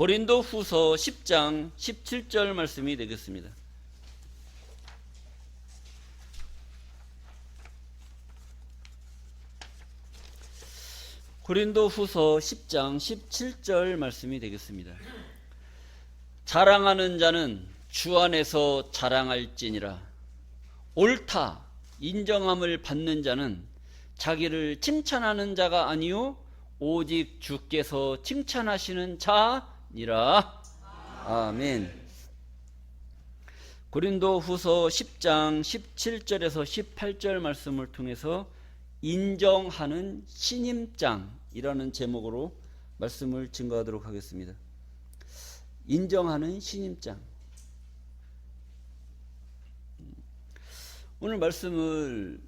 고린도후서 10장 17절 말씀이 되겠습니다. 고린도후서 10장 17절 말씀이 되겠습니다. 자랑하는 자는 주 안에서 자랑할지니라. 옳다 인정함을 받는 자는 자기를 칭찬하는 자가 아니요 오직 주께서 칭찬하시는 자니라. 아멘. 고린도후서 10장 17절에서 18절 말씀을 통해서 인정하는 신임장이라는 제목으로 말씀을 증거하도록 하겠습니다. 인정하는 신임장. 오늘 말씀을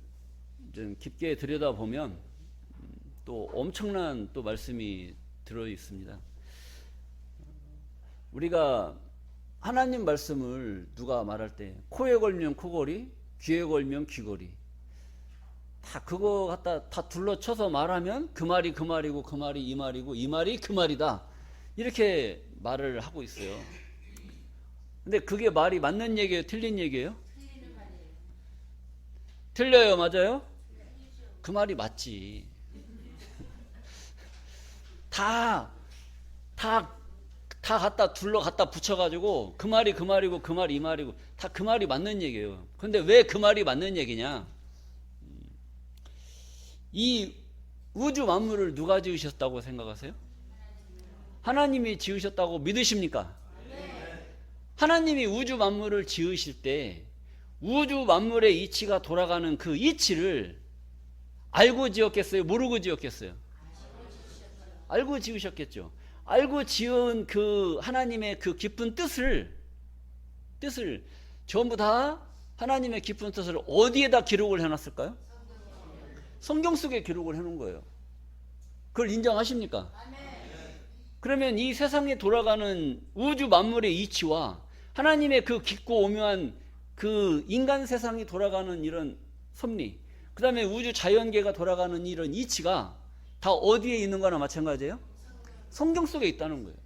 좀 깊게 들여다보면 또 엄청난 또 말씀이 들어 있습니다. 우리가 하나님 말씀을 누가 말할 때 코에 걸면 코걸이, 귀에 걸면 귀걸이, 다 그거 갖다 다 둘러쳐서 말하면 그 말이 그 말이고 그 말이 이 말이고 이 말이 그 말이다, 이렇게 말을 하고 있어요. 근데 그게 말이 맞는 얘기예요, 틀린 얘기예요? 틀려요, 맞아요? 그 말이 맞지. 다 갖다 갖다 붙여가지고 그 말이 그 말이고 그 말이 이 말이고 다 그 말이 맞는 얘기예요. 근데 왜 그 말이 맞는 얘기냐? 이 우주 만물을 누가 지으셨다고 생각하세요? 하나님이 지으셨다고 믿으십니까? 하나님이 우주 만물을 지으실 때 우주 만물의 이치가 돌아가는 그 이치를 알고 지었겠어요? 모르고 지었겠어요? 알고 지으셨겠죠. 알고 지은 그 하나님의 그 깊은 뜻을 전부 다 하나님의 깊은 뜻을 어디에다 기록을 해놨을까요? 성경 속에 기록을 해놓은 거예요. 그걸 인정하십니까? 그러면 이 세상에 돌아가는 우주 만물의 이치와 하나님의 그 깊고 오묘한 그 인간 세상이 돌아가는 이런 섭리, 그 다음에 우주 자연계가 돌아가는 이런 이치가 다 어디에 있는 거나 마찬가지예요? 성경 속에 있다는 거예요.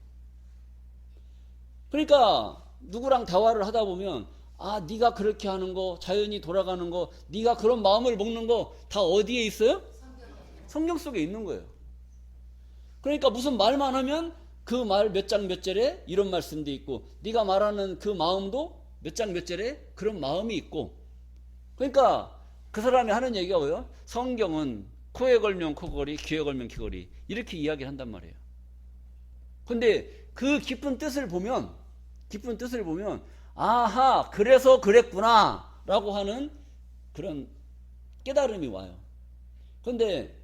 그러니까 누구랑 대화를 하다 보면 아, 네가 그렇게 하는 거, 자연이 돌아가는 거, 네가 그런 마음을 먹는 거 다 어디에 있어요? 성경 속에 있는 거예요. 그러니까 무슨 말만 하면 그 말 몇 장 몇 절에 이런 말씀도 있고, 네가 말하는 그 마음도 몇 장 몇 절에 그런 마음이 있고, 그러니까 그 사람이 하는 얘기가 뭐예요? 성경은 코에 걸면 코걸이, 귀에 걸면 귀걸이, 이렇게 이야기를 한단 말이에요. 근데 그 깊은 뜻을 보면 아하, 그래서 그랬구나 라고 하는 그런 깨달음이 와요. 그런데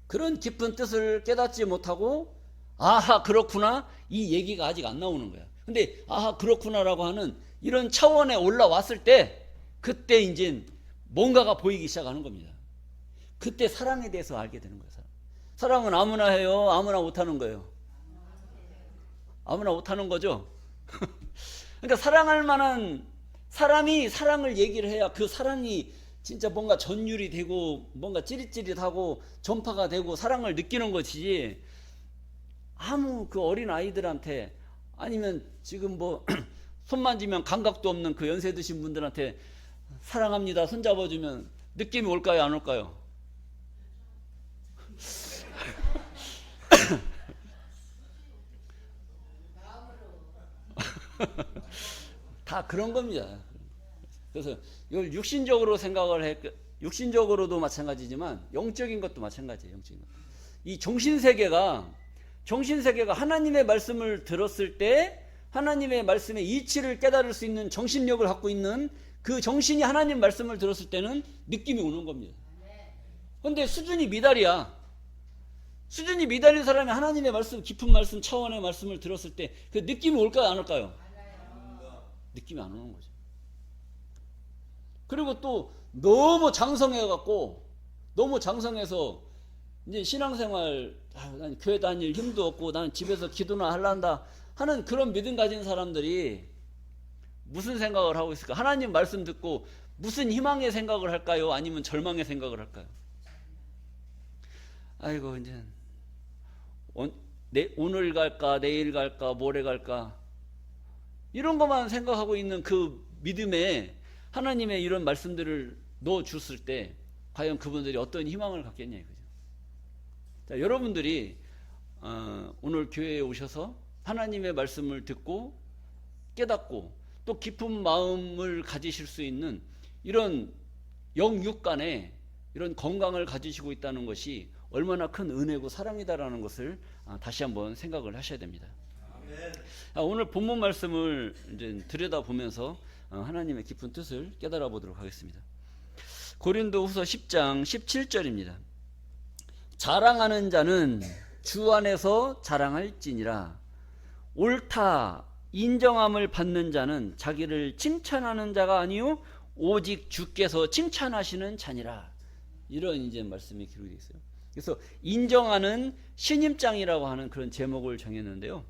그런 깊은 뜻을 깨닫지 못하고 아하, 그렇구나, 이 얘기가 아직 안 나오는 거야. 근데 아하, 그렇구나 라고 하는 이런 차원에 올라왔을 때 그때 이제 뭔가가 보이기 시작하는 겁니다. 그때 사랑에 대해서 알게 되는 거예요. 사랑은 아무나 해요? 아무나 못하는 거예요? 아무나 못하는 거죠. 그러니까 사랑할 만한 사람이 사랑을 얘기를 해야 그 사랑이 진짜 뭔가 전율이 되고 뭔가 찌릿찌릿하고 전파가 되고 사랑을 느끼는 것이지, 아무 그 어린 아이들한테 아니면 지금 뭐 손 만지면 감각도 없는 그 연세 드신 분들한테 사랑합니다 손 잡아주면 느낌이 올까요, 안 올까요? 다 그런 겁니다. 그래서 이걸 육신적으로 생각을 육신적으로도 마찬가지지만 영적인 것도 마찬가지예요. 영적인 것. 이 정신세계가 하나님의 말씀을 들었을 때 하나님의 말씀의 이치를 깨달을 수 있는 정신력을 갖고 있는 그 정신이 하나님 말씀을 들었을 때는 느낌이 오는 겁니다. 그런데 수준이 미달이야. 수준이 미달인 사람이 하나님의 말씀, 깊은 말씀, 차원의 말씀을 들었을 때 그 느낌이 올까요, 안 올까요? 느낌이 안 오는 거죠. 그리고 또 너무 장성해서 이제 신앙생활, 난 교회 다닐 힘도 없고 나는 집에서 기도나 할란다 하는 그런 믿음 가진 사람들이 무슨 생각을 하고 있을까? 하나님 말씀 듣고 무슨 희망의 생각을 할까요? 아니면 절망의 생각을 할까요? 아이고, 이제 오늘 갈까, 내일 갈까, 모레 갈까, 이런 것만 생각하고 있는 그 믿음에 하나님의 이런 말씀들을 넣어줬을 때 과연 그분들이 어떤 희망을 갖겠냐 이거죠. 자, 여러분들이 오늘 교회에 오셔서 하나님의 말씀을 듣고 깨닫고 또 깊은 마음을 가지실 수 있는 이런 영육 간에 이런 건강을 가지시고 있다는 것이 얼마나 큰 은혜고 사랑이다라는 것을 다시 한번 생각을 하셔야 됩니다. 오늘 본문 말씀을 이제 들여다보면서 하나님의 깊은 뜻을 깨달아 보도록 하겠습니다. 고린도후서 10장 17절입니다. 자랑하는 자는 주 안에서 자랑할지니라. 옳다 인정함을 받는 자는 자기를 칭찬하는 자가 아니요 오직 주께서 칭찬하시는 자니라. 이런 이제 말씀이 기록되어 있어요. 그래서 인정하는 신임장이라고 하는 그런 제목을 정했는데요.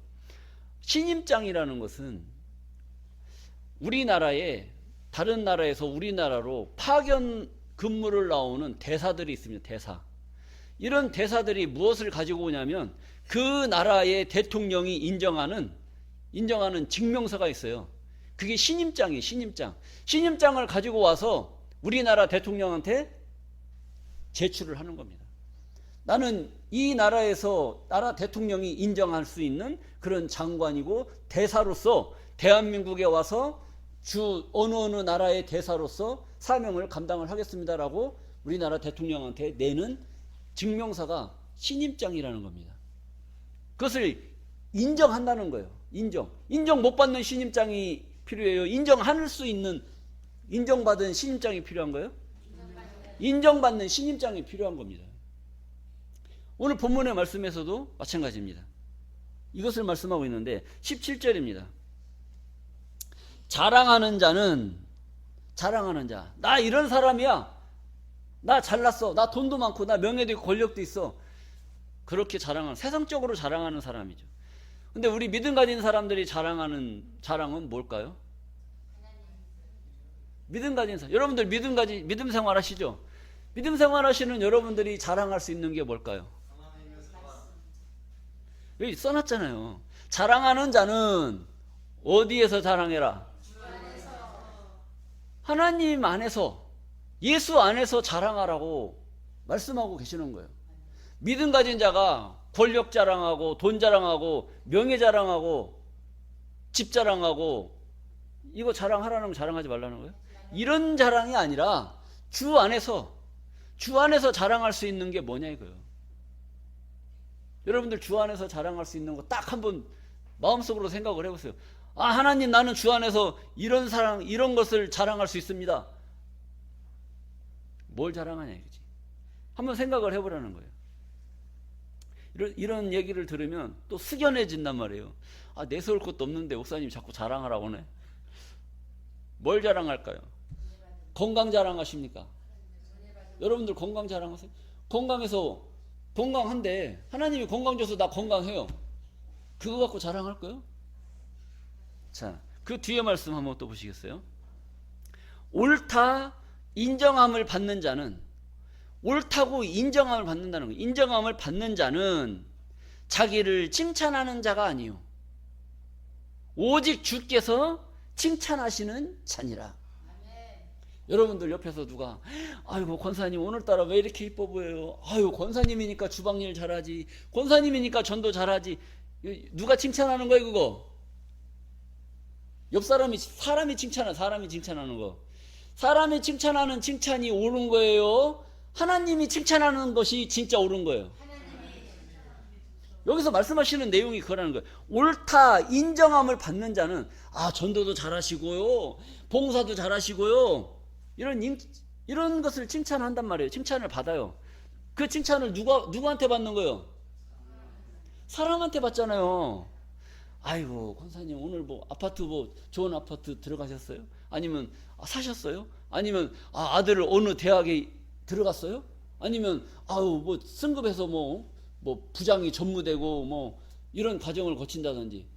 신임장이라는 것은 우리나라에 다른 나라에서 우리나라로 파견 근무를 나오는 대사들이 있습니다. 대사. 이런 대사들이 무엇을 가지고 오냐면 그 나라의 대통령이 인정하는 증명서가 있어요. 그게 신임장이에요. 신임장을 가지고 와서 우리나라 대통령한테 제출을 하는 겁니다. 나는 이 나라에서 나라 대통령이 인정할 수 있는 그런 장관이고 대사로서 대한민국에 와서 어느 나라의 대사로서 사명을 감당을 하겠습니다라고 우리나라 대통령한테 내는 증명서가 신임장이라는 겁니다. 그것을 인정한다는 거예요. 인정 못 받는 신임장이 필요해요. 인정할 수 있는 인정받은 신임장이 필요한 거예요. 인정받는 신임장이 필요한 겁니다. 오늘 본문의 말씀에서도 마찬가지입니다. 이것을 말씀하고 있는데 17절입니다. 자랑하는 자, 나 이런 사람이야, 나 잘났어, 나 돈도 많고 나 명예도 있고 권력도 있어, 그렇게 세상적으로 자랑하는 사람이죠. 근데 우리 믿음 가진 사람들이 자랑하는 자랑은 뭘까요? 믿음 가진 사람, 여러분들 믿음 생활 하시죠? 믿음 생활 하시는 여러분들이 자랑할 수 있는 게 뭘까요? 여기 써놨잖아요. 자랑하는 자는 어디에서 자랑해라? 하나님 안에서, 예수 안에서 자랑하라고 말씀하고 계시는 거예요. 믿음 가진 자가 권력 자랑하고 돈 자랑하고 명예 자랑하고 집 자랑하고 이거 자랑하라는 거 자랑하지 말라는 거예요. 이런 자랑이 아니라 주 안에서 자랑할 수 있는 게 뭐냐 이거예요. 여러분들 주 안에서 자랑할 수 있는 거 딱 한번 마음속으로 생각을 해보세요. 하나님, 나는 주 안에서 이런 것을 자랑할 수 있습니다. 뭘 자랑하냐 이거지. 한번 생각을 해보라는 거예요. 이런 얘기를 들으면 또 숙연해진단 말이에요. 내세울 것도 없는데 목사님이 자꾸 자랑하라고 하네. 뭘 자랑할까요? 건강 자랑하십니까? 여러분들 건강 자랑하세요? 건강한데 하나님이 건강 줘서 나 건강해요. 그거 갖고 자랑할 거예요? 자, 그 뒤에 말씀 한번 또 보시겠어요? 옳다 인정함을 받는 자는, 옳다고 인정함을 받는다는 거예요. 인정함을 받는 자는 자기를 칭찬하는 자가 아니요 오직 주께서 칭찬하시는 자니라. 여러분들 옆에서 누가 아이고 권사님 오늘따라 왜 이렇게 이뻐 보여요? 아유 권사님이니까 주방일 잘하지, 권사님이니까 전도 잘하지. 누가 칭찬하는 거예요 그거? 옆 사람이 칭찬하는 거. 사람이 칭찬하는 칭찬이 옳은 거예요? 하나님이 칭찬하는 것이 진짜 옳은 거예요? 여기서 말씀하시는 내용이 그거라는 거예요. 옳다 인정함을 받는 자는 전도도 잘하시고요, 봉사도 잘하시고요, 이런 것을 칭찬한단 말이에요. 칭찬을 받아요. 그 칭찬을 누구한테 받는 거예요? 사람한테 받잖아요. 아이고 권사님 오늘 좋은 아파트 들어가셨어요? 아니면 사셨어요? 아니면 아들을 어느 대학에 들어갔어요? 아니면 승급해서 부장이 전무되고 이런 과정을 거친다든지,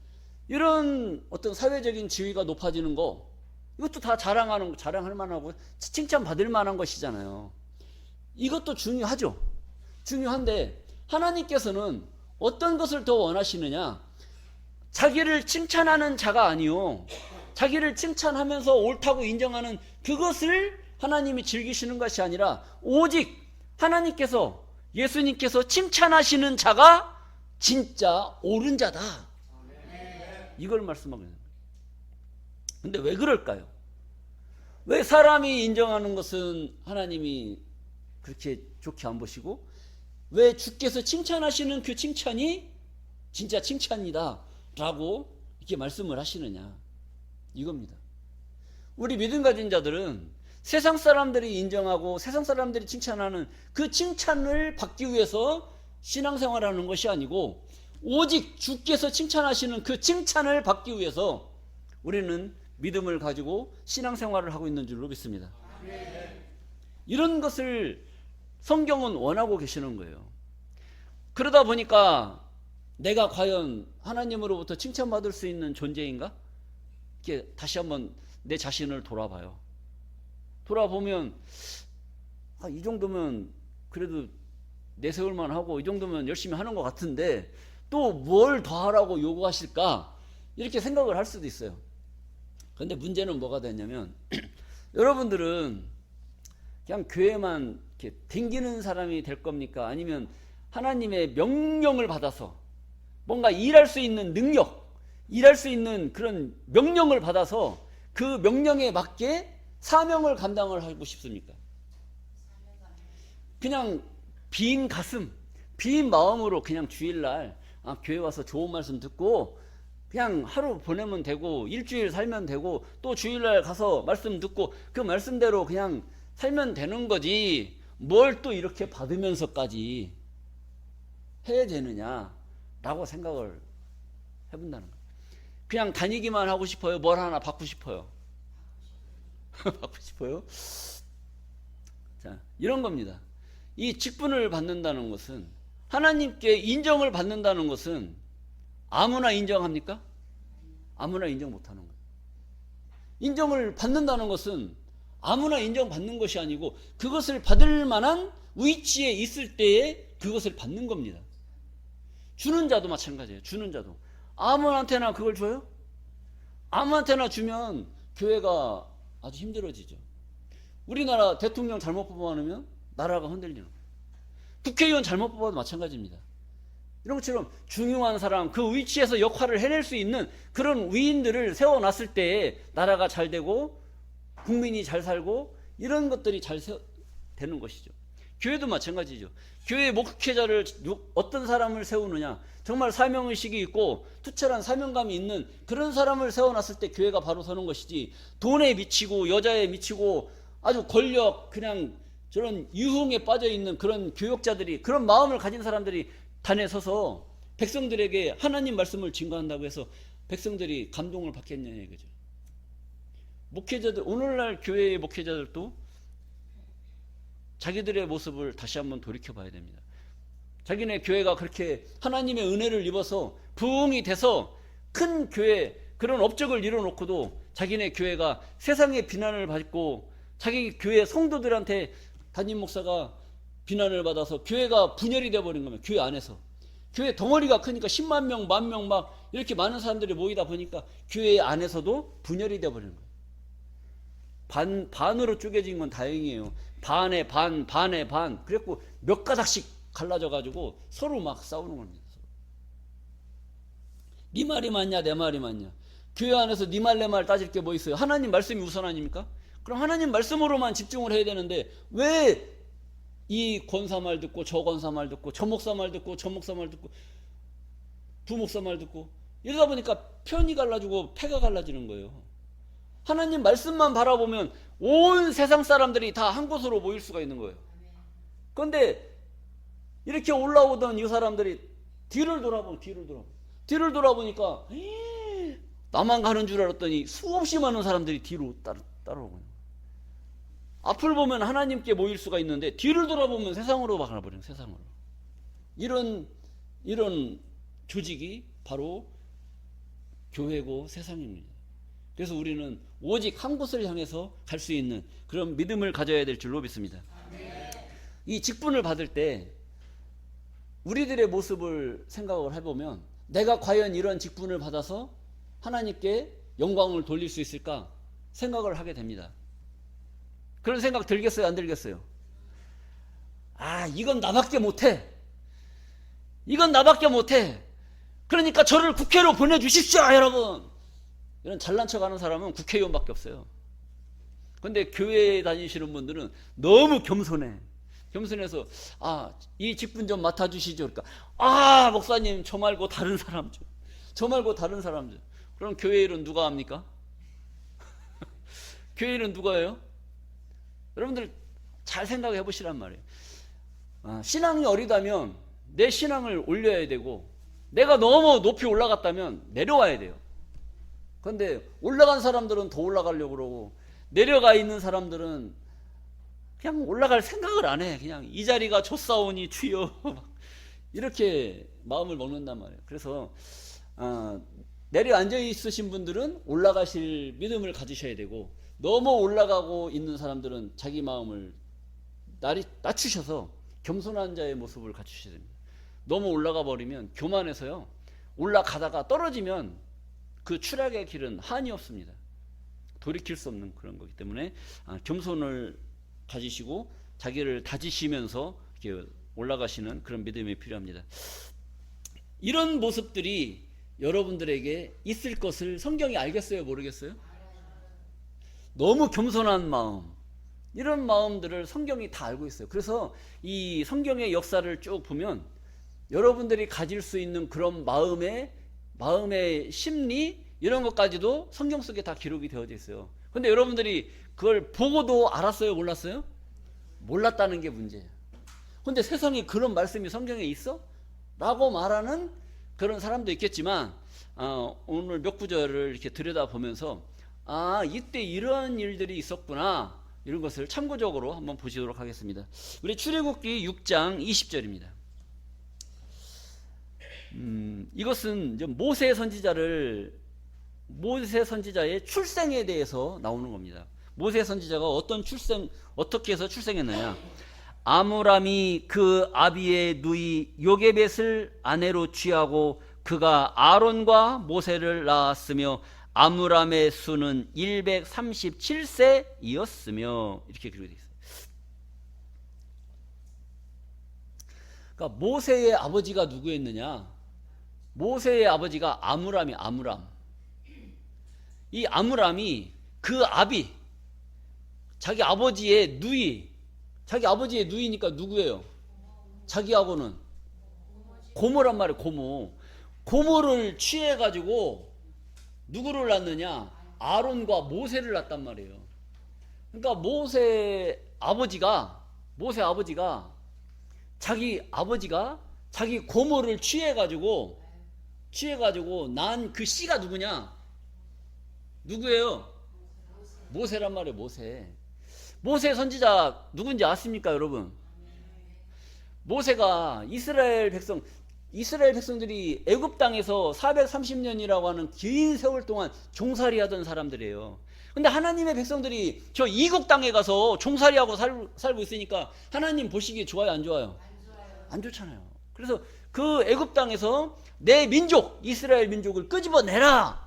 이런 어떤 사회적인 지위가 높아지는 거, 이것도 다 자랑할 만하고 칭찬받을 만한 것이잖아요. 이것도 중요하죠. 중요한데 하나님께서는 어떤 것을 더 원하시느냐? 자기를 칭찬하는 자가 아니요, 자기를 칭찬하면서 옳다고 인정하는 그것을 하나님이 즐기시는 것이 아니라 오직 하나님께서, 예수님께서 칭찬하시는 자가 진짜 옳은 자다, 이걸 말씀하고 있는 거예요. 근데 왜 그럴까요? 왜 사람이 인정하는 것은 하나님이 그렇게 좋게 안 보시고, 왜 주께서 칭찬하시는 그 칭찬이 진짜 칭찬이다 라고 이렇게 말씀을 하시느냐, 이겁니다. 우리 믿음 가진 자들은 세상 사람들이 인정하고 세상 사람들이 칭찬하는 그 칭찬을 받기 위해서 신앙생활하는 것이 아니고, 오직 주께서 칭찬하시는 그 칭찬을 받기 위해서 우리는 믿음을 가지고 신앙생활을 하고 있는 줄로 믿습니다. 이런 것을 성경은 원하고 계시는 거예요. 그러다 보니까 내가 과연 하나님으로부터 칭찬받을 수 있는 존재인가? 이렇게 다시 한번 내 자신을 돌아봐요. 돌아보면 이 정도면 그래도 내세울만 하고, 이 정도면 열심히 하는 것 같은데 또 뭘 더 하라고 요구하실까? 이렇게 생각을 할 수도 있어요. 그런데 문제는 뭐가 되냐면 여러분들은 그냥 교회만 이렇게 댕기는 사람이 될 겁니까? 아니면 하나님의 명령을 받아서 뭔가 일할 수 있는 능력, 일할 수 있는 그런 명령을 받아서 그 명령에 맞게 사명을 감당을 하고 싶습니까? 그냥 빈 가슴, 빈 마음으로 그냥 주일날 교회 와서 좋은 말씀 듣고 그냥 하루 보내면 되고, 일주일 살면 되고, 또 주일날 가서 말씀 듣고 그 말씀대로 그냥 살면 되는 거지, 뭘 또 이렇게 받으면서까지 해야 되느냐라고 생각을 해본다는 거예요. 그냥 다니기만 하고 싶어요? 뭘 하나 받고 싶어요? 받고 싶어요? 자, 이런 겁니다. 이 직분을 받는다는 것은, 하나님께 인정을 받는다는 것은 아무나 인정합니까? 아무나 인정 못하는 거예요. 인정을 받는다는 것은 아무나 인정받는 것이 아니고, 그것을 받을 만한 위치에 있을 때에 그것을 받는 겁니다. 주는 자도 마찬가지예요. 주는 자도 아무한테나 그걸 줘요? 아무한테나 주면 교회가 아주 힘들어지죠. 우리나라 대통령 잘못 뽑아놓으면 나라가 흔들리는 거예요. 국회의원 잘못 뽑아도 마찬가지입니다. 이런 것처럼 중요한 사람, 그 위치에서 역할을 해낼 수 있는 그런 위인들을 세워놨을 때에 나라가 잘 되고 국민이 잘 살고 이런 것들이 잘 되는 것이죠. 교회도 마찬가지죠. 교회 목회자를 어떤 사람을 세우느냐, 정말 사명의식이 있고 투철한 사명감이 있는 그런 사람을 세워놨을 때 교회가 바로 서는 것이지, 돈에 미치고 여자에 미치고 아주 권력, 그냥 저런 유흥에 빠져있는 그런 교역자들이, 그런 마음을 가진 사람들이 단에 서서 백성들에게 하나님 말씀을 증거한다고 해서 백성들이 감동을 받겠냐 이거죠. 목회자들, 오늘날 교회의 목회자들도 자기들의 모습을 다시 한번 돌이켜 봐야 됩니다. 자기네 교회가 그렇게 하나님의 은혜를 입어서 부흥이 돼서 큰 교회, 그런 업적을 이뤄놓고도 자기네 교회가 세상의 비난을 받고, 자기 교회 성도들한테 담임 목사가 비난을 받아서 교회가 분열이 되어버린 겁니다. 교회 안에서. 교회 덩어리가 크니까 10만 명, 10,000명 막 이렇게 많은 사람들이 모이다 보니까 교회 안에서도 분열이 되어버리는 거예요. 반으로 쪼개진 건 다행이에요. 반에 반, 반에 반. 그래갖고 몇 가닥씩 갈라져가지고 서로 막 싸우는 겁니다. 네 말이 맞냐, 내 말이 맞냐. 교회 안에서 네 말, 내 말 따질 게 뭐 있어요? 하나님 말씀이 우선 아닙니까? 그럼 하나님 말씀으로만 집중을 해야 되는데, 왜 이 권사 말 듣고 저 권사 말 듣고 저 목사 말 듣고 저 목사 말 듣고 부목사 말 듣고 이러다 보니까 편이 갈라지고 패가 갈라지는 거예요. 하나님 말씀만 바라보면 온 세상 사람들이 다 한 곳으로 모일 수가 있는 거예요. 그런데 이렇게 올라오던 이 사람들이 뒤를 돌아보니까 나만 가는 줄 알았더니 수없이 많은 사람들이 뒤로 따라오고, 앞을 보면 하나님께 모일 수가 있는데 뒤를 돌아보면 세상으로 가버려요. 세상으로. 이런 조직이 바로 교회고 세상입니다. 그래서 우리는 오직 한 곳을 향해서 갈 수 있는 그런 믿음을 가져야 될 줄로 믿습니다. 이 직분을 받을 때 우리들의 모습을 생각을 해보면 내가 과연 이런 직분을 받아서 하나님께 영광을 돌릴 수 있을까 생각을 하게 됩니다. 그런 생각 들겠어요? 안 들겠어요? 아, 이건 나밖에 못해. 이건 나밖에 못해. 그러니까 저를 국회로 보내주십시오, 여러분. 이런 잘난 척하는 사람은 국회의원밖에 없어요. 근데 교회에 다니시는 분들은 너무 겸손해. 겸손해서 이 직분 좀 맡아주시죠. 그러니까 목사님 저 말고 다른 사람 좀. 저 말고 다른 사람 좀. 그럼 교회 일은 누가 합니까? 교회 일은 누가 해요? 여러분들 잘 생각해 보시란 말이에요. 신앙이 어리다면 내 신앙을 올려야 되고 내가 너무 높이 올라갔다면 내려와야 돼요. 그런데 올라간 사람들은 더 올라가려고 그러고 내려가 있는 사람들은 그냥 올라갈 생각을 안 해. 그냥 이 자리가 좁사오니 주여 이렇게 마음을 먹는단 말이에요. 그래서 내려앉아 있으신 분들은 올라가실 믿음을 가지셔야 되고 너무 올라가고 있는 사람들은 자기 마음을 낮추셔서 겸손한 자의 모습을 갖추셔야 됩니다. 너무 올라가 버리면 교만해서요. 올라가다가 떨어지면 그 추락의 길은 한이 없습니다. 돌이킬 수 없는 그런 거기 때문에 겸손을 가지시고 자기를 다지시면서 이렇게 올라가시는 그런 믿음이 필요합니다. 이런 모습들이 여러분들에게 있을 것을 성경이 알겠어요? 모르겠어요? 너무 겸손한 마음, 이런 마음들을 성경이 다 알고 있어요. 그래서 이 성경의 역사를 쭉 보면 여러분들이 가질 수 있는 그런 마음의 심리 이런 것까지도 성경 속에 다 기록이 되어져 있어요. 근데 여러분들이 그걸 보고도 알았어요? 몰랐어요? 몰랐다는 게 문제예요. 근데 세상에 그런 말씀이 성경에 있어? 라고 말하는 그런 사람도 있겠지만 오늘 몇 구절을 이렇게 들여다보면서 이때 이런 일들이 있었구나, 이런 것을 참고적으로 한번 보시도록 하겠습니다. 우리 출애굽기 6장 20절입니다. 이것은 이제 모세 선지자의 출생에 대해서 나오는 겁니다. 모세 선지자가 어떻게 해서 출생했느냐? 아므람이 그 아비의 누이 요게벳을 아내로 취하고 그가 아론과 모세를 낳았으며 아므람의 수는 137세이었으며 이렇게 기록되어 있어요. 그러니까 모세의 아버지가 누구였느냐? 모세의 아버지가 아므람. 이 아므람이 그 아비, 자기 아버지의 누이니까 누구예요? 자기하고는 고모란 말이에요. 고모를 취해가지고 누구를 낳느냐? 아론과 모세를 낳았단 말이에요. 그러니까 모세 아버지가 자기 아버지가 자기 고모를 취해가지고 난 그 씨가 누구냐? 누구예요? 모세란 말이에요. 모세 선지자 누군지 아십니까, 여러분? 모세가 이스라엘 백성들이 애굽 땅에서 430년이라고 하는 긴 세월 동안 종살이 하던 사람들이에요. 근데 하나님의 백성들이 저 이국 땅에 가서 종살이하고 살고 있으니까 하나님 보시기에 좋아요, 안 좋아요? 안 좋잖아요. 그래서 그 애굽 땅에서 내 민족, 이스라엘 민족을 끄집어내라,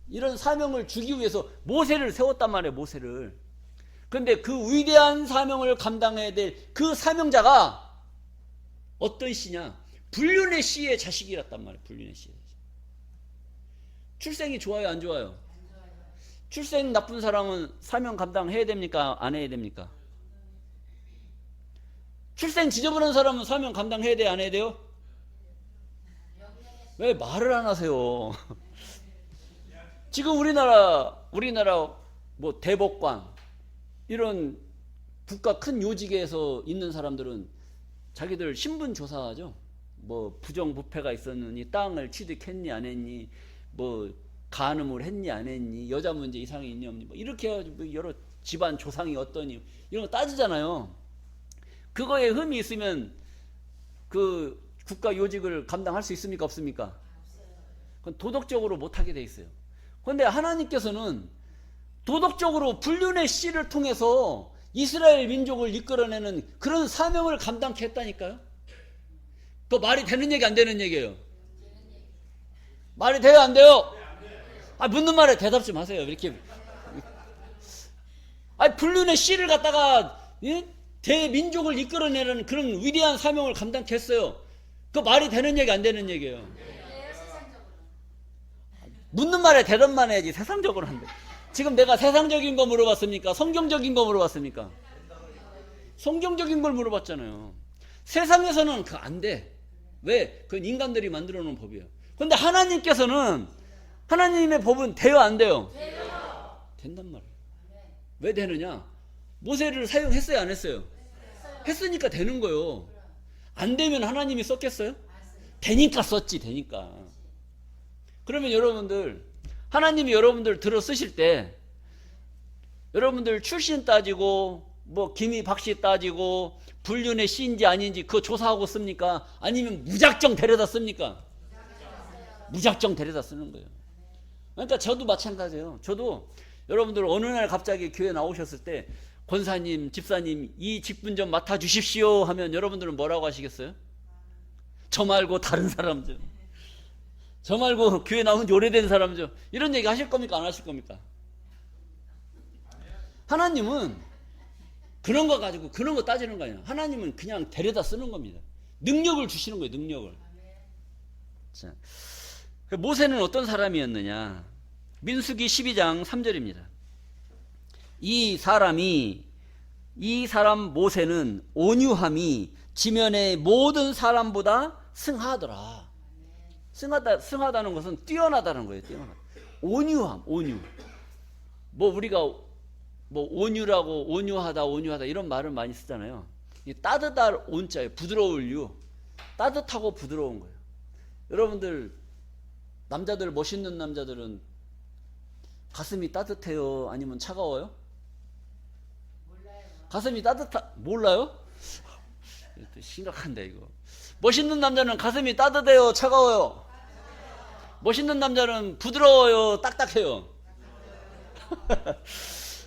이런 사명을 주기 위해서 모세를 세웠단 말이에요. 모세를. 그런데 그 위대한 사명을 감당해야 될 그 사명자가 어떤 씨냐? 불륜의 씨의 자식이랬단 말이에요. 불륜의 씨의 자식. 출생이 좋아요, 안 좋아요? 출생 나쁜 사람은 사명 감당해야 됩니까? 안 해야 됩니까? 출생 지저분한 사람은 사명 감당해야 돼요, 안 해야 돼요? 왜 말을 안 하세요? 지금 우리나라 뭐 대법관 이런 국가 큰 요직에서 있는 사람들은 자기들 신분 조사하죠. 뭐 부정부패가 있었느니, 땅을 취득했니 안 했니, 뭐 간음을 했니 안 했니, 여자 문제 이상이 있니 없니, 뭐 이렇게 해가지고 여러 집안 조상이 어떠니 이런 거 따지잖아요. 그거에 흠이 있으면 그 국가 요직을 감당할 수 있습니까, 없습니까? 그건 도덕적으로 못하게 돼 있어요. 그런데 하나님께서는 도덕적으로 불륜의 씨를 통해서 이스라엘 민족을 이끌어내는 그런 사명을 감당케 했다니까요. 그거 말이 되는 얘기 안 되는 얘기예요? 말이 돼요 안 돼요? 묻는 말에 대답 좀 하세요. 이렇게 불륜의 씨를 갖다가 대민족을 이끌어내는 그런 위대한 사명을 감당했어요. 그 말이 되는 얘기 안 되는 얘기예요? 묻는 말에 대답만 해야지 세상적으로 한대. 지금 내가 세상적인 거 물어봤습니까? 성경적인 거 물어봤습니까? 성경적인 걸 물어봤잖아요. 세상에서는 그거 안 돼. 왜? 그건 인간들이 만들어 놓은 법이에요. 그런데 하나님께서는 하나님의 법은 돼요 안 돼요? 된단 말이에요. 왜 되느냐? 모세를 사용했어요 안 했어요? 했으니까 되는 거예요. 안 되면 하나님이 썼겠어요? 되니까 썼지. 되니까. 그러면 여러분들 하나님이 여러분들 들어 쓰실 때 여러분들 출신 따지고 뭐 김이 박씨 따지고 불륜의 씨인지 아닌지 그거 조사하고 씁니까? 아니면 무작정 데려다 씁니까? 무작정 데려다 쓰는 거예요. 그러니까 저도 마찬가지예요. 저도 여러분들 어느 날 갑자기 교회 나오셨을 때 권사님, 집사님 이 직분 좀 맡아주십시오 하면 여러분들은 뭐라고 하시겠어요? 저 말고 다른 사람 좀, 저 말고 교회 나온 지 오래된 사람 좀, 이런 얘기 하실 겁니까 안 하실 겁니까? 하나님은 그런 거 가지고 그런 거 따지는 거 아니에요. 하나님은 그냥 데려다 쓰는 겁니다. 능력을 주시는 거예요. 능력을. 자, 모세는 어떤 사람이었느냐? 민수기 12장 3절입니다. 이 사람 모세는 온유함이 지면의 모든 사람보다 승하더라. 승하다는 것은 뛰어나다는 거예요. 뛰어나다. 온유함, 온유. 뭐 우리가 뭐 온유라고 온유하다 이런 말을 많이 쓰잖아요. 이 따뜻할 온자예요. 부드러울 유. 따뜻하고 부드러운 거예요. 여러분들 남자들, 멋있는 남자들은 가슴이 따뜻해요? 아니면 차가워요? 가슴이 몰라요? 심각한데 이거. 멋있는 남자는 가슴이 따뜻해요? 차가워요? 멋있는 남자는 부드러워요? 딱딱해요?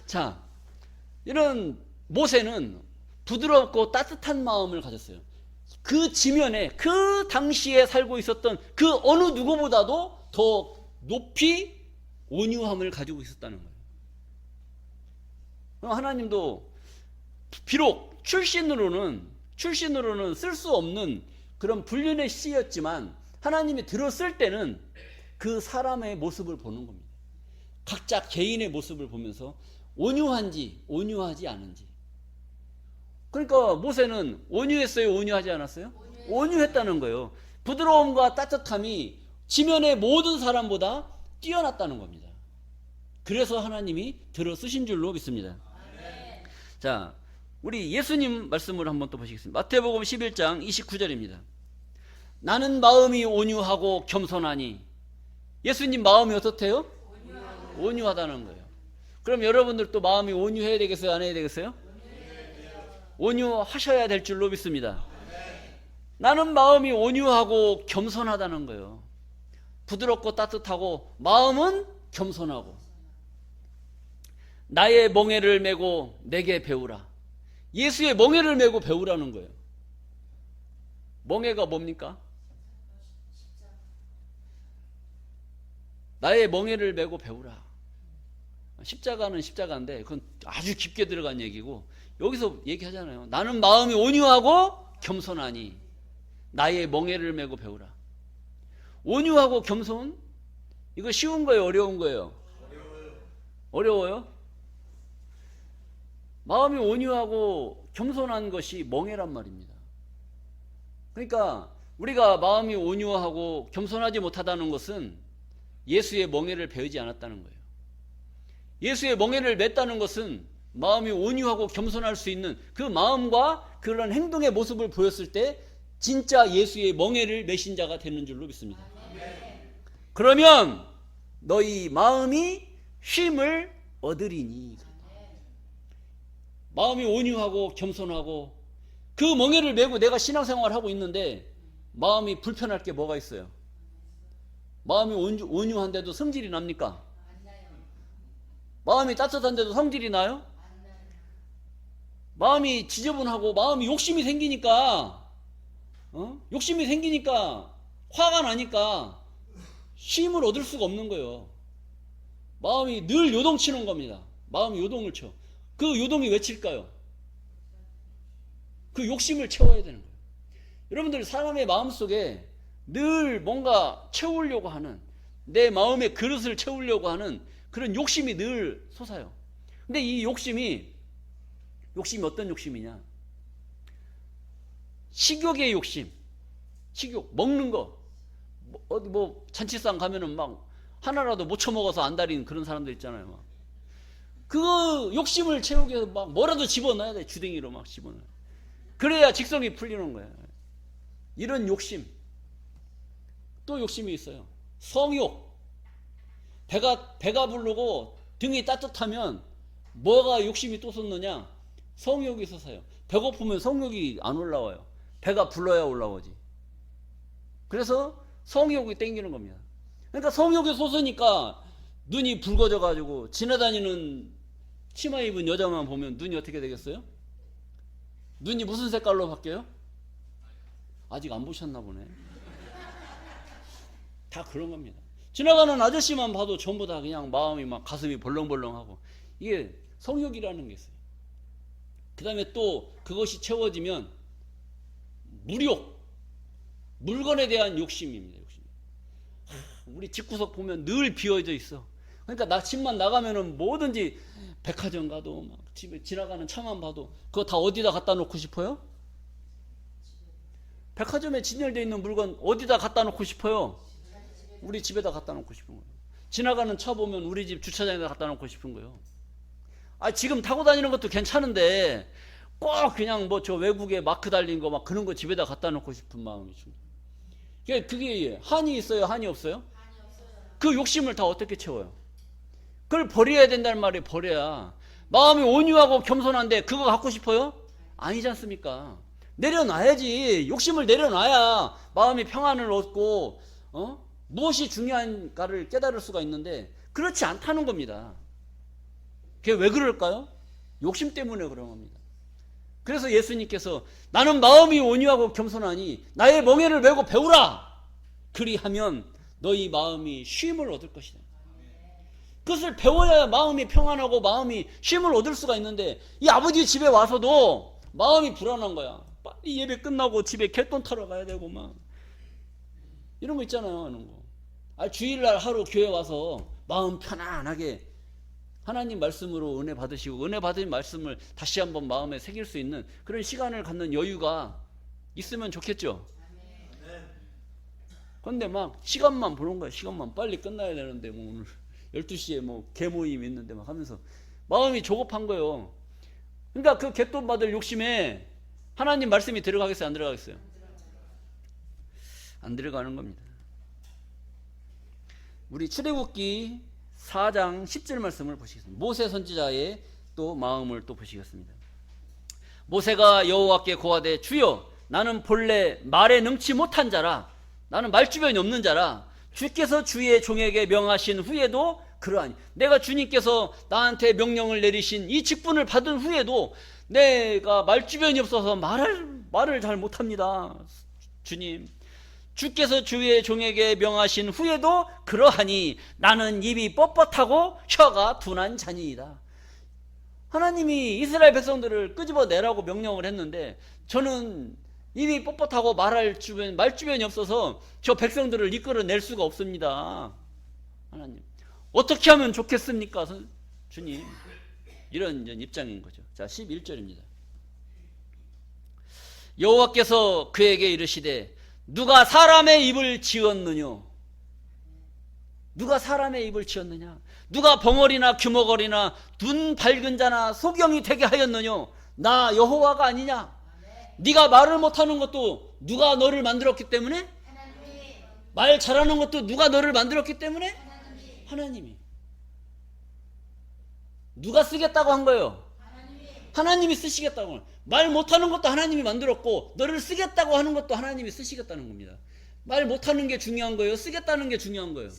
자, 이런 모세는 부드럽고 따뜻한 마음을 가졌어요. 그 지면에 그 당시에 살고 있었던 그 어느 누구보다도 더 높이 온유함을 가지고 있었다는 거예요. 하나님도 비록 출신으로는 쓸 수 없는 그런 불륜의 씨였지만 하나님이 들었을 때는 그 사람의 모습을 보는 겁니다. 각자 개인의 모습을 보면서 온유한지 온유하지 않은지. 그러니까 모세는 온유했어요? 온유하지 않았어요? 온유했다는 거예요. 부드러움과 따뜻함이 지면의 모든 사람보다 뛰어났다는 겁니다. 그래서 하나님이 들어 쓰신 줄로 믿습니다. 자, 우리 예수님 말씀을 한번 또 보시겠습니다. 마태복음 11장 29절입니다. 나는 마음이 온유하고 겸손하니. 예수님 마음이 어떻대요? 온유하다는 거예요. 그럼 여러분들 또 마음이 온유해야 되겠어요? 안 해야 되겠어요? 온유하셔야 될 줄로 믿습니다. 나는 마음이 온유하고 겸손하다는 거예요. 부드럽고 따뜻하고 마음은 겸손하고. 나의 멍에를 메고 내게 배우라. 예수의 멍에를 메고 배우라는 거예요. 멍에가 뭡니까? 나의 멍에를 메고 배우라. 십자가는 십자가인데 그건 아주 깊게 들어간 얘기고, 여기서 얘기하잖아요. 나는 마음이 온유하고 겸손하니 나의 멍에를 메고 배우라. 온유하고 겸손? 이거 쉬운 거예요? 어려운 거예요? 어려워요? 마음이 온유하고 겸손한 것이 멍에란 말입니다. 그러니까 우리가 마음이 온유하고 겸손하지 못하다는 것은 예수의 멍에를 배우지 않았다는 거예요. 예수의 멍에를 맸다는 것은 마음이 온유하고 겸손할 수 있는 그 마음과 그런 행동의 모습을 보였을 때 진짜 예수의 멍에를 메신 자가 되는 줄로 믿습니다. 그러면 너희 마음이 쉼을 얻으리니. 마음이 온유하고 겸손하고 그 멍에를 메고 내가 신앙생활을 하고 있는데 마음이 불편할 게 뭐가 있어요? 마음이 온유한데도 성질이 납니까? 마음이 따뜻한데도 성질이 나요? 마음이 지저분하고 마음이 욕심이 생기니까 욕심이 생기니까 화가 나니까 쉼을 얻을 수가 없는 거예요. 마음이 늘 요동치는 겁니다. 마음이 요동을 쳐. 그 요동이 왜 칠까요? 그 욕심을 채워야 되는 거예요. 여러분들 사람의 마음속에 늘 뭔가 채우려고 하는, 내 마음의 그릇을 채우려고 하는 그런 욕심이 늘 솟아요. 근데 이 욕심이 어떤 욕심이냐? 식욕의 욕심. 식욕, 먹는 거. 어디 잔치상 가면은 막 하나라도 못 처먹어서 안달인 그런 사람들 있잖아요. 막. 그 욕심을 채우기 위해서 막 뭐라도 집어넣어야 돼. 주댕이로 막 집어넣어요. 그래야 직성이 풀리는 거예요. 이런 욕심. 또 욕심이 있어요. 성욕. 배가 부르고 등이 따뜻하면 뭐가 욕심이 또 솟느냐? 성욕이 솟아요. 배고프면 성욕이 안 올라와요. 배가 불러야 올라오지. 그래서 성욕이 땡기는 겁니다. 그러니까 성욕이 솟으니까 눈이 붉어져 가지고 지나다니는 치마 입은 여자만 보면 눈이 어떻게 되겠어요? 눈이 무슨 색깔로 바뀌어요? 아직 안 보셨나 보네. 다 그런 겁니다. 지나가는 아저씨만 봐도 전부 다 그냥 마음이 막 가슴이 벌렁벌렁하고, 이게 성욕이라는 게 있어요. 그 다음에 또 그것이 채워지면 물욕, 물건에 대한 욕심입니다. 욕심. 우리 집구석 보면 늘 비어져 있어. 그러니까 나 집만 나가면은 뭐든지 백화점 가도 막 집에 지나가는 차만 봐도 그거 다 어디다 갖다 놓고 싶어요? 백화점에 진열되어 있는 물건 어디다 갖다 놓고 싶어요? 우리 집에다 갖다 놓고 싶은 거예요. 지나가는 차 보면 우리 집 주차장에다 갖다 놓고 싶은 거예요. 지금 타고 다니는 것도 괜찮은데 꼭 그냥 저 외국에 마크 달린 거 막 그런 거 집에다 갖다 놓고 싶은 마음이 듭니다. 그게 한이 있어요? 한이 없어요? 그 욕심을 다 어떻게 채워요? 그걸 버려야 된다는 말이 버려야. 마음이 온유하고 겸손한데 그거 갖고 싶어요? 아니지 않습니까? 내려놔야지. 욕심을 내려놔야 마음이 평안을 얻고 무엇이 중요한가를 깨달을 수가 있는데 그렇지 않다는 겁니다. 그게 왜 그럴까요? 욕심 때문에 그런 겁니다. 그래서 예수님께서 나는 마음이 온유하고 겸손하니 나의 멍에를 메고 배우라. 그리하면 너희 마음이 쉼을 얻을 것이다. 그것을 배워야 마음이 평안하고 마음이 쉼을 얻을 수가 있는데 이 아버지 집에 와서도 마음이 불안한 거야. 빨리 예배 끝나고 집에 갯돈 타러 가야 되고 막 이런 거 있잖아요. 하는 거. 주일날 하루 교회 와서 마음 편안하게 하나님 말씀으로 은혜 받으시고 은혜 받은 말씀을 다시 한번 마음에 새길 수 있는 그런 시간을 갖는 여유가 있으면 좋겠죠. 그런데 막 시간만 보는 거야. 시간만 빨리 끝나야 되는데 오늘 12시에 개모임 있는데 막 하면서 마음이 조급한 거예요. 그러니까 그 갯돈 받을 욕심에 하나님 말씀이 들어가겠어요? 안 들어가겠어요? 안 들어가는 겁니다. 우리 출애굽기 4장 10절 말씀을 보시겠습니다. 모세 선지자의 또 마음을 또 보시겠습니다. 모세가 여호와께 고하되 주여 나는 본래 말에 능치 못한 자라. 나는 말주변이 없는 자라. 주께서 주의 종에게 명하신 후에도 그러하니 내가 주님께서 나한테 명령을 내리신 이 직분을 받은 후에도 내가 말주변이 없어서 말을 잘 못합니다. 주님, 주께서 주의 종에게 명하신 후에도 그러하니 나는 입이 뻣뻣하고 혀가 둔한 자니이다. 하나님이 이스라엘 백성들을 끄집어내라고 명령을 했는데 저는 입이 뻣뻣하고 말주변이 없어서 저 백성들을 이끌어낼 수가 없습니다. 하나님, 어떻게 하면 좋겠습니까? 주님, 이런 입장인 거죠. 자, 11절입니다. 여호와께서 그에게 이르시되 누가 사람의 입을 지었느냐? 누가 사람의 입을 지었느냐? 누가 벙어리나 규머거리나 눈 밝은 자나 소경이 되게 하였느냐? 나 여호와가 아니냐? 네가 말을 못하는 것도 누가 너를 만들었기 때문에? 말 잘하는 것도 누가 너를 만들었기 때문에? 하나님이. 누가 쓰겠다고 한 거예요? 하나님이 쓰시겠다고 하는 거예요. 말 못하는 것도 하나님이 만들었고 너를 쓰겠다고 하는 것도 하나님이 쓰시겠다는 겁니다. 말 못하는 게 중요한 거예요? 쓰겠다는 게 중요한 거예요?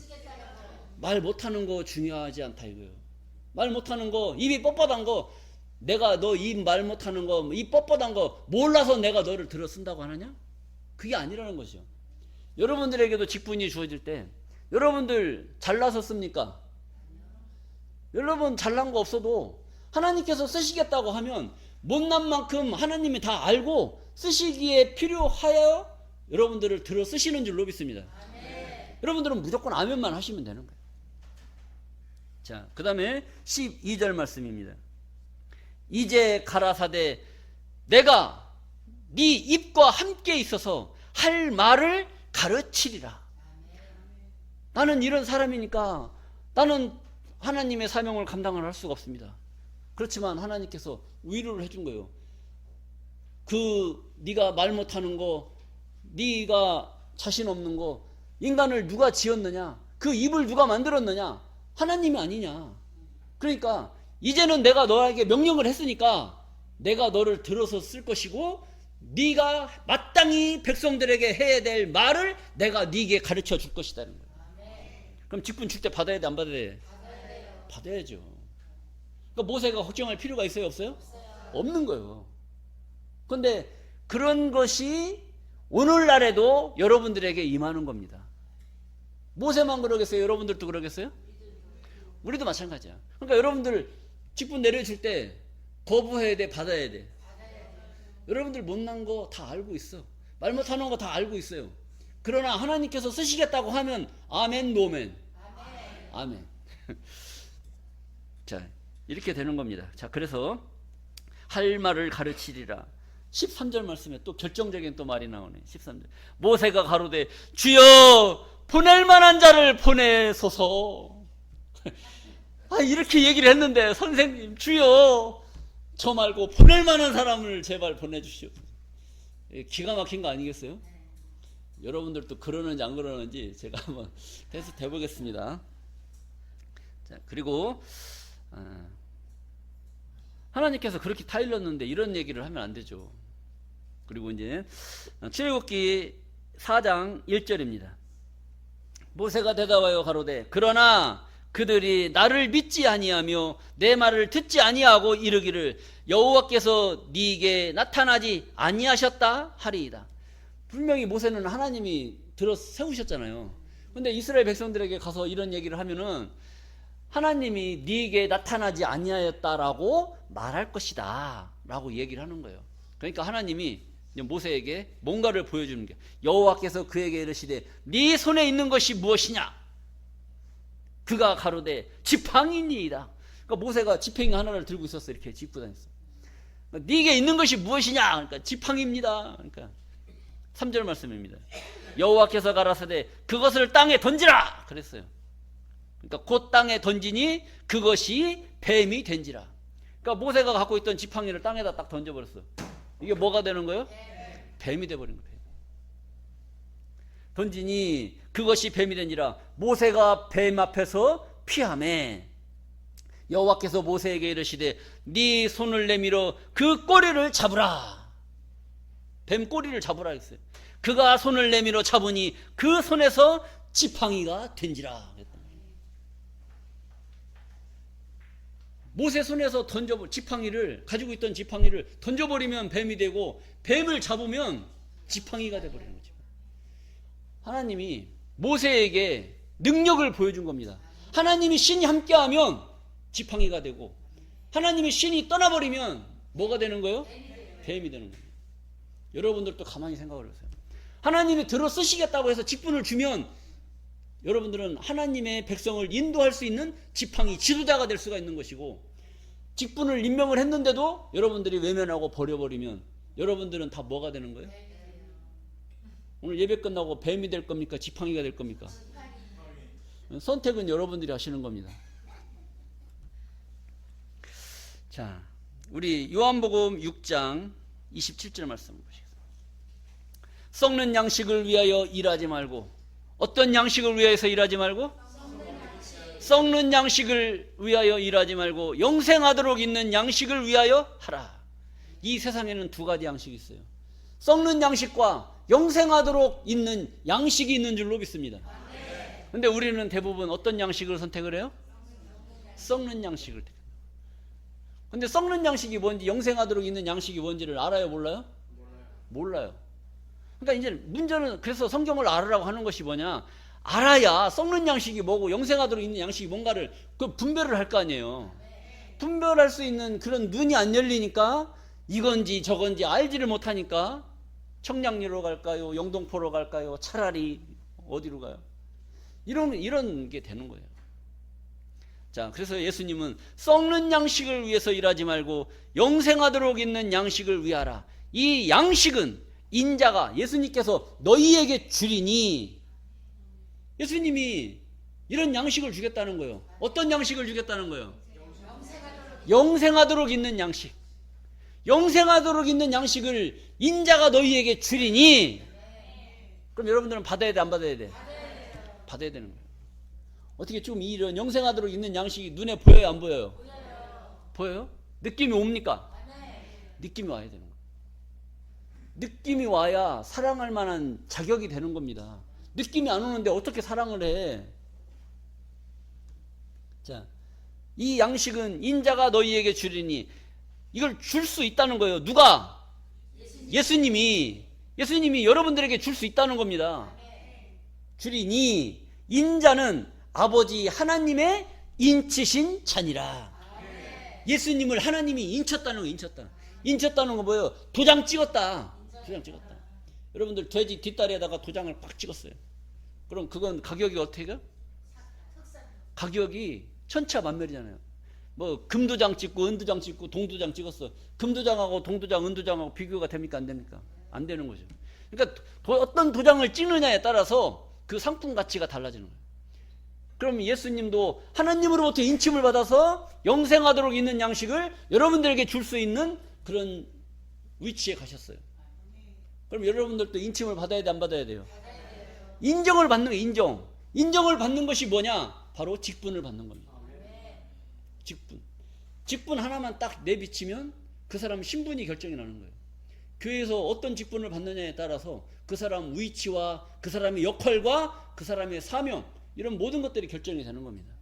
말 못하는 거 중요하지 않다 이거예요. 말 못하는 거, 입이 뻣뻣한 거, 내가 너 입 말 못하는 거, 입 뻣뻣한 거 몰라서 내가 너를 들어 쓴다고 하느냐? 그게 아니라는 것이죠. 여러분들에게도 직분이 주어질 때 여러분들 잘나서 씁니까? 여러분 잘난 거 없어도 하나님께서 쓰시겠다고 하면 못난 만큼 하나님이 다 알고 쓰시기에 필요하여 여러분들을 들어 쓰시는 줄로 믿습니다. 여러분들은 무조건 아멘만 하시면 되는 거예요. 자, 그 다음에 12절 말씀입니다. 이제 가라사대 내가 네 입과 함께 있어서 할 말을 가르치리라. 나는 이런 사람이니까 나는 하나님의 사명을 감당을 할 수가 없습니다. 그렇지만 하나님께서 위로를 해준 거예요. 네가 말 못하는 거, 네가 자신 없는 거, 인간을 누가 지었느냐, 그 입을 누가 만들었느냐, 하나님이 아니냐. 그러니까 이제는 내가 너에게 명령을 했으니까 내가 너를 들어서 쓸 것이고 네가 마땅히 백성들에게 해야 될 말을 내가 네게 가르쳐 줄 것이다는 거예요. 그럼 직분 줄 때 받아야 돼, 안 받아야 돼? 받아야죠. 그러니까 모세가 걱정할 필요가 있어요, 없어요? 없는 거예요. 그런데 그런 것이 오늘날에도 여러분들에게 임하는 겁니다. 모세만 그러겠어요? 여러분들도 그러겠어요? 우리도 마찬가지야. 그러니까 여러분들 직분 내려줄 때 거부해야 돼, 받아야 돼? 여러분들 못난 거 다 알고 있어. 말 못하는 거 다 알고 있어요. 그러나 하나님께서 쓰시겠다고 하면 아멘, 노멘? 아멘. 자, 이렇게 되는 겁니다. 자, 그래서 할 말을 가르치리라. 13절 말씀에 또 결정적인 또 말이 나오네. 13절. 모세가 가로되 주여 보낼 만한 자를 보내소서. 이렇게 얘기를 했는데 선생님 주여 저 말고 보낼 만한 사람을 제발 보내주시오. 기가 막힌 거 아니겠어요? 여러분들도 그러는지 안 그러는지 제가 한번 테스트 해보겠습니다. 자, 그리고 하나님께서 그렇게 타일렀는데 이런 얘기를 하면 안 되죠. 그리고 이제 출애굽기 4장 1절입니다. 모세가 대답하여 가로되 그러나 그들이 나를 믿지 아니하며 내 말을 듣지 아니하고 이르기를 여호와께서 네게 나타나지 아니하셨다 하리이다. 분명히 모세는 하나님이 들어 세우셨잖아요. 근데 이스라엘 백성들에게 가서 이런 얘기를 하면은 하나님이 네게 나타나지 아니하였다라고 말할 것이다 라고 얘기를 하는 거예요. 그러니까 하나님이 모세에게 뭔가를 보여주는 게, 여호와께서 그에게 이르시되 네 손에 있는 것이 무엇이냐? 그가 가로되 지팡이니이다. 그러니까 모세가 지팡이 하나를 들고 있었어. 이렇게 짚고 다녔어. 네게 있는 것이 무엇이냐? 그러니까 지팡이입니다. 그러니까 3절 말씀입니다. 여호와께서 가라사대 그것을 땅에 던지라 그랬어요. 그러니까 곧 땅에 던지니 그것이 뱀이 된지라. 그러니까 모세가 갖고 있던 지팡이를 땅에다 딱 던져버렸어. 이게 뭐가 되는 거예요? 뱀이 돼버린 거예요. 던지니 그것이 뱀이 된지라. 모세가 뱀 앞에서 피하매 여호와께서 모세에게 이르시되 네 손을 내밀어 그 꼬리를 잡으라. 뱀 꼬리를 잡으라 했어요. 그가 손을 내밀어 잡으니 그 손에서 지팡이가 된지라. 모세 손에서 지팡이를 가지고 있던 지팡이를 던져버리면 뱀이 되고 뱀을 잡으면 지팡이가 돼버리는 거죠. 하나님이 모세에게 능력을 보여준 겁니다. 하나님이 신이 함께하면 지팡이가 되고 하나님이 신이 떠나버리면 뭐가 되는 거예요? 뱀이 되는 거예요. 여러분들도 가만히 생각을 해보세요. 하나님이 들어 쓰시겠다고 해서 직분을 주면 여러분들은 하나님의 백성을 인도할 수 있는 지팡이, 지도자가 될 수가 있는 것이고, 직분을 임명을 했는데도 여러분들이 외면하고 버려버리면 여러분들은 다 뭐가 되는 거예요? 오늘 예배 끝나고 뱀이 될 겁니까? 지팡이가 될 겁니까? 선택은 여러분들이 하시는 겁니다. 자, 우리 요한복음 6장 27절 말씀 보시겠습니다. 썩는 양식을 위하여 일하지 말고, 어떤 양식을 위해서 일하지 말고? 썩는 양식을 위하여 일하지 말고 영생하도록 있는 양식을 위하여 하라. 이 세상에는 두 가지 양식이 있어요. 썩는 양식과 영생하도록 있는 양식이 있는 줄로 믿습니다. 그런데 우리는 대부분 어떤 양식을 선택을 해요? 썩는 양식을 택합니다. 그런데 썩는 양식이 뭔지, 영생하도록 있는 양식이 뭔지를 알아요, 몰라요? 몰라요. 그러니까 이제 문제는 그래서 성경을 알으라고 하는 것이 뭐냐? 알아야 썩는 양식이 뭐고 영생하도록 있는 양식이 뭔가를 그 분별을 할 거 아니에요. 분별할 수 있는 그런 눈이 안 열리니까 이건지 저건지 알지를 못하니까 청량리로 갈까요? 영동포로 갈까요? 차라리 어디로 가요? 이런 게 되는 거예요. 자, 그래서 예수님은 썩는 양식을 위해서 일하지 말고 영생하도록 있는 양식을 위하라. 이 양식은 인자가 예수님께서 너희에게 주리니, 예수님이 이런 양식을 주겠다는 거예요. 어떤 양식을 주겠다는 거예요? 영생하도록 있는 양식. 영생하도록 있는 양식을 인자가 너희에게 주리니. 그럼 여러분들은 받아야 돼, 안 받아야 돼? 받아야 되는 거예요. 어떻게 좀 이런 영생하도록 있는 양식이 눈에 보여요, 안 보여요? 보여요? 느낌이 옵니까? 느낌이 와야 되는 거예요. 느낌이 와야 사랑할 만한 자격이 되는 겁니다. 느낌이 안 오는데 어떻게 사랑을 해? 자, 이 양식은 인자가 너희에게 주리니, 이걸 줄 수 있다는 거예요. 누가? 예수님이 여러분들에게 줄 수 있다는 겁니다. 주리니, 인자는 아버지 하나님의 인치신 자니라. 예수님을 하나님이 인쳤다는 거, 인쳤다는 거 뭐예요? 도장 찍었다. 여러분들 돼지 뒷다리에다가 도장을 팍 찍었어요. 그럼 그건 가격이 어떻게 해요? 가격이 천차만별이잖아요. 뭐 금도장 찍고 은도장 찍고 동도장 찍었어. 금도장하고 동도장, 은도장하고 비교가 됩니까? 안 됩니까? 안 되는 거죠. 그러니까 어떤 도장을 찍느냐에 따라서 그 상품 가치가 달라지는 거예요. 그럼 예수님도 하나님으로부터 인침을 받아서 영생하도록 있는 양식을 여러분들에게 줄 수 있는 그런 위치에 가셨어요. 그럼 여러분들도 인침을 받아야 돼, 안 받아야 돼요? 인정을 받는 거예요. 인정을 받는 것이 뭐냐? 바로 직분을 받는 겁니다. 직분 하나만 딱 내비치면 그 사람 신분이 결정이 나는 거예요. 교회에서 어떤 직분을 받느냐에 따라서 그 사람 위치와 그 사람의 역할과 그 사람의 사명, 이런 모든 것들이 결정이 되는 겁니다.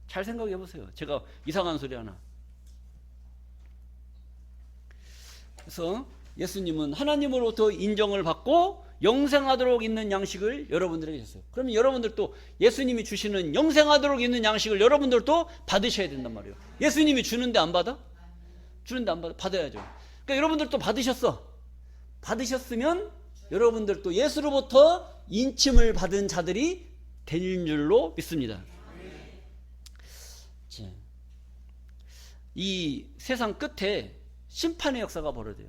잘 생각해 보세요. 제가 이상한 소리 하나. 그래서 예수님은 하나님으로부터 인정을 받고 영생하도록 있는 양식을 여러분들에게 주셨어요. 그러면 여러분들도 예수님이 주시는 영생하도록 있는 양식을 여러분들도 받으셔야 된단 말이에요. 예수님이 주는데 안 받아? 주는데 안 받아? 받아야죠. 그러니까 여러분들도 받으셨으면 여러분들도 예수로부터 인침을 받은 자들이 된 줄로 믿습니다. 자, 이 세상 끝에 심판의 역사가 벌어져요.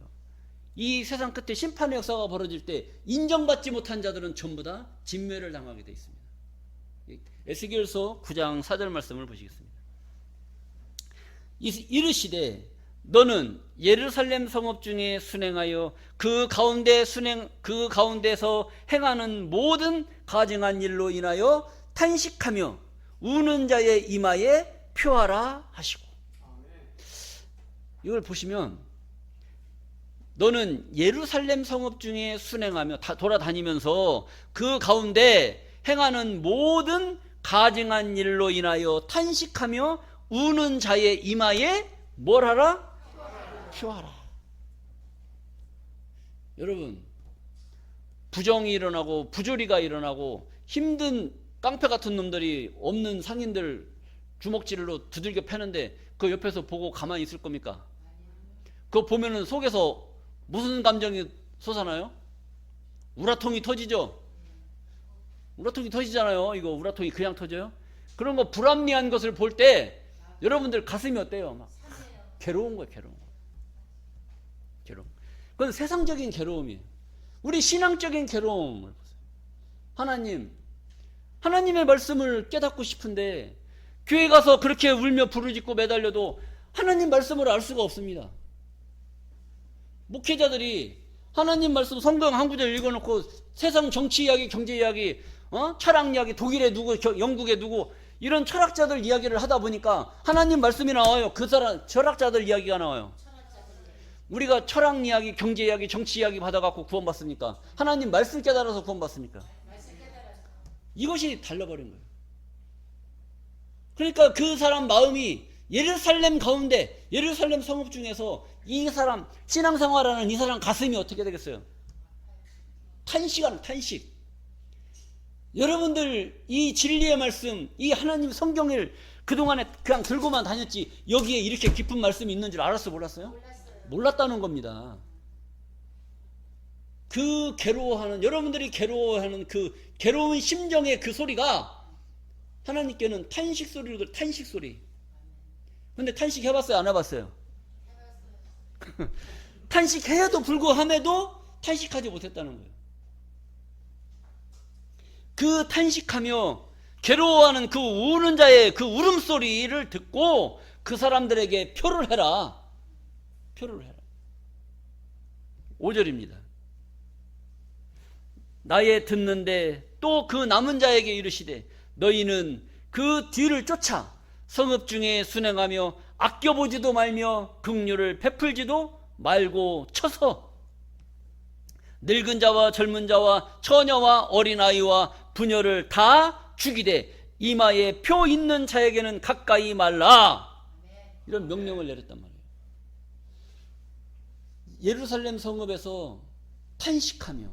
이 세상 끝에 심판의 역사가 벌어질 때 인정받지 못한 자들은 전부 다 진멸을 당하게 되어 있습니다. 에스겔서 9장 4절 말씀을 보시겠습니다. 이르시되 너는 예루살렘 성읍 중에 순행하여 그 가운데서 행하는 모든 가증한 일로 인하여 탄식하며 우는 자의 이마에 표하라 하시고. 이걸 보시면 너는 예루살렘 성읍 중에 순행하며 돌아다니면서 그 가운데 행하는 모든 가증한 일로 인하여 탄식하며 우는 자의 이마에 뭘 하라? 표하라. 여러분, 부정이 일어나고 부조리가 일어나고 힘든 깡패 같은 놈들이 없는 상인들 주먹질로 두들겨 패는데 그 옆에서 보고 가만히 있을 겁니까? 그거 보면은 속에서 무슨 감정이 솟아나요? 우라통이 터지죠? 우라통이 터지잖아요. 이거 우라통이 그냥 터져요? 그런 거 불합리한 것을 볼 때 여러분들 가슴이 어때요? 막 괴로운 거예요. 괴로움. 그건 세상적인 괴로움이에요. 우리 신앙적인 괴로움을 보세요. 하나님의 말씀을 깨닫고 싶은데 교회 가서 그렇게 울며 부르짖고 매달려도 하나님 말씀을 알 수가 없습니다. 목회자들이 하나님 말씀 성경 한 구절 읽어놓고 세상 정치 이야기, 경제 이야기, 철학 이야기, 독일에 누구, 영국에 누구, 이런 철학자들 이야기를 하다 보니까 하나님 말씀이 나와요. 그 사람 철학자들 이야기가 나와요. 우리가 철학 이야기, 경제 이야기, 정치 이야기 받아갖고 구원받습니까? 하나님 말씀 깨달아서 구원받습니까? 이것이 달라버린 거예요. 그러니까 그 사람 마음이 예루살렘 가운데, 예루살렘 성읍 중에서 이 사람 신앙생활하는 이 사람 가슴이 어떻게 되겠어요? 탄식하는 탄식. 여러분들 이 진리의 말씀, 이 하나님 성경을 그동안에 그냥 들고만 다녔지 여기에 이렇게 깊은 말씀이 있는 줄 알았어요, 몰랐어요? 몰랐다는 겁니다. 그 괴로워하는, 여러분들이 괴로워하는 그 괴로운 심정의 그 소리가 하나님께는 탄식 소리로 들려. 탄식 소리. 근데 탄식 해봤어요, 안 해봤어요? 탄식해도 불구함에도 탄식하지 못했다는 거예요. 그 탄식하며 괴로워하는 그 우는 자의 그 울음소리를 듣고 그 사람들에게 표를 해라. 표를 해라. 5절입니다. 나의 듣는데 또 그 남은 자에게 이르시되 너희는 그 뒤를 쫓아 성읍 중에 순행하며 아껴보지도 말며 긍휼을 베풀지도 말고 쳐서 늙은 자와 젊은 자와 처녀와 어린아이와 부녀를 다 죽이되 이마에 표 있는 자에게는 가까이 말라. 이런 명령을 내렸단 말이에요. 예루살렘 성읍에서 탄식하며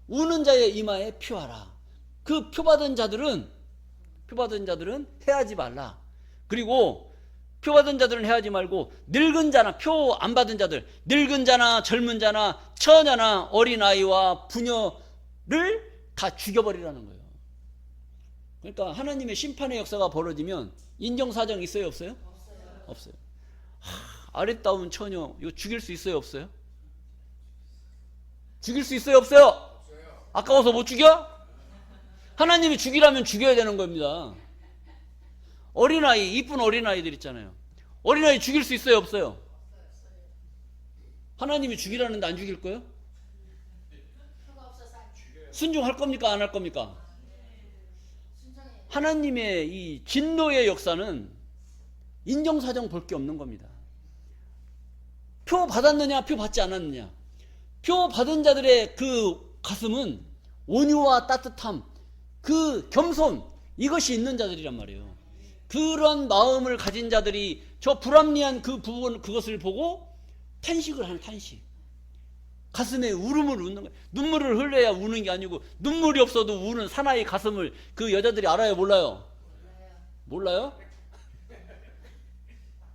우는 자의 이마에 표하라. 그 표받은 자들은 해하지 말라. 그리고 표받은 자들은 해하지 말고 늙은 자나 표 안 받은 자들, 늙은 자나 젊은 자나 처녀나 어린아이와 부녀를 다 죽여버리라는 거예요. 그러니까 하나님의 심판의 역사가 벌어지면 인정사정 있어요, 없어요? 없어요. 아름다운 처녀 이거 죽일 수 있어요, 없어요? 죽일 수 있어요, 없어요? 아까워서 못 죽여? 하나님이 죽이라면 죽여야 되는 겁니다. 어린아이, 이쁜 어린아이들 있잖아요. 어린아이 죽일 수 있어요, 없어요? 하나님이 죽이라는데 안 죽일 거예요? 순종할 겁니까, 안 할 겁니까? 하나님의 이 진노의 역사는 인정사정 볼 게 없는 겁니다. 표 받았느냐, 표 받지 않았느냐. 표 받은 자들의 그 가슴은 온유와 따뜻함, 그 겸손, 이것이 있는 자들이란 말이에요. 그런 마음을 가진 자들이 저 불합리한 그 부분, 그것을 보고 탄식을 하는 탄식. 가슴에 울음을 웃는 거예요. 눈물을 흘려야 우는 게 아니고 눈물이 없어도 우는 사나이 가슴을 그 여자들이 알아요, 몰라요? 몰라요?